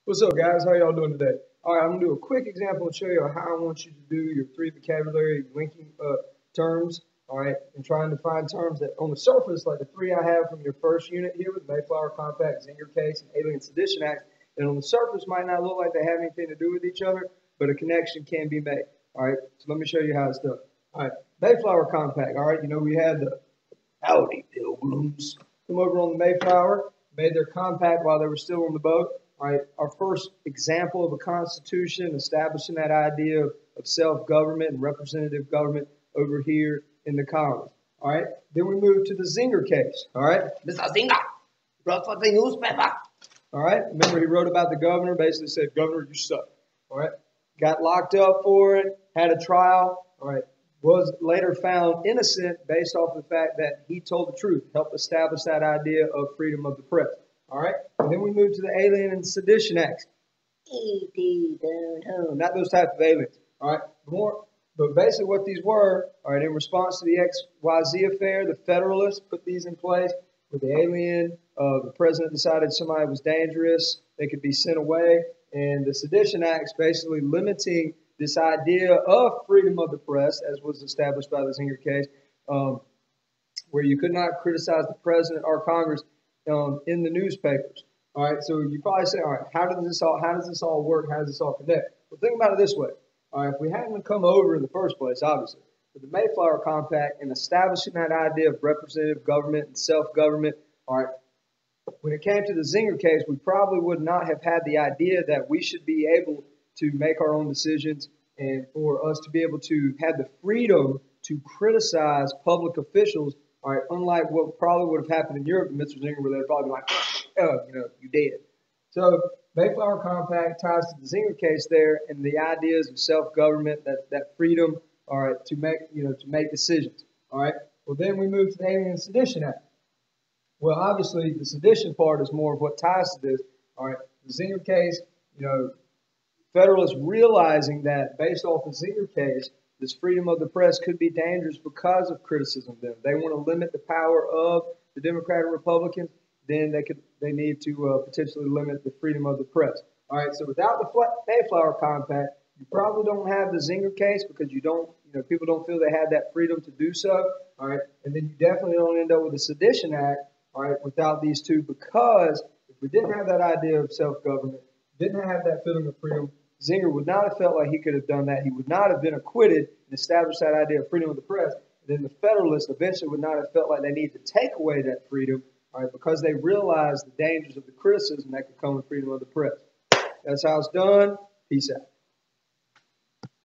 What's up, guys? How y'all doing today? All right, I'm gonna do a quick example and show you how I want you to do your three vocabulary linking terms. All right, and trying to find terms that on the surface, like the three I have from your first unit here with Mayflower Compact, Zinger Case, and Alien Sedition Act, and on the surface might not look like they have anything to do with each other, but a connection can be made. All right, so let me show you how it's done. All right, Mayflower Compact. All right, you know we had the howdy pilgrims come over on the Mayflower, made their compact while they were still on the boat. All right, our first example of a constitution establishing that idea of self-government and representative government over here in the colonies. All right, then we move to the Zinger case. All right, Mr. Zinger, wrote for the newspaper. All right, remember he wrote about the governor, basically said, "Governor, you suck." All right, got locked up for it, had a trial. All right, was later found innocent based off the fact that he told the truth, helped establish that idea of freedom of the press. All right, and then we move to the Alien and Sedition Acts. Not those type of aliens. All right, but basically what these were, all right, in response to the XYZ affair, the Federalists put these in place with the alien. The president decided somebody was dangerous, they could be sent away, and the Sedition Acts basically limiting this idea of freedom of the press, as was established by the Zinger case, where you could not criticize the president or Congress in the newspapers. All right, so you probably say, all right, how does this all work? How does this all connect? Well, think about it this way. All right, if we hadn't come over in the first place, obviously, with the Mayflower Compact and establishing that idea of representative government and self-government, all right, when it came to the Zinger case, we probably would not have had the idea that we should be able to make our own decisions and for us to be able to have the freedom to criticize public officials. All right, unlike what probably would have happened in Europe, Mr. Zinger, where they'd probably be like, oh, you dead. So Mayflower Compact ties to the Zinger case there and the ideas of self-government, that freedom, all right, to make decisions. All right. Well, then we move to the Alien and Sedition Act. Well, obviously, the sedition part is more of what ties to this. All right, the Zinger case, Federalists realizing that based off the Zinger case, this freedom of the press could be dangerous because of criticism of them. They want to limit the power of the Democrat and Republicans, then they need to potentially limit the freedom of the press. All right, so without the Mayflower Compact, you probably don't have the Zinger case because people don't feel they have that freedom to do so. All right, and then you definitely don't end up with the Sedition Act, all right, without these two, because if we didn't have that idea of self-government, didn't have that feeling of freedom, Zinger would not have felt like he could have done that. He would not have been acquitted and established that idea of freedom of the press. And then the Federalists eventually would not have felt like they need to take away that freedom, all right, because they realized the dangers of the criticism that could come with freedom of the press. That's how it's done. Peace out.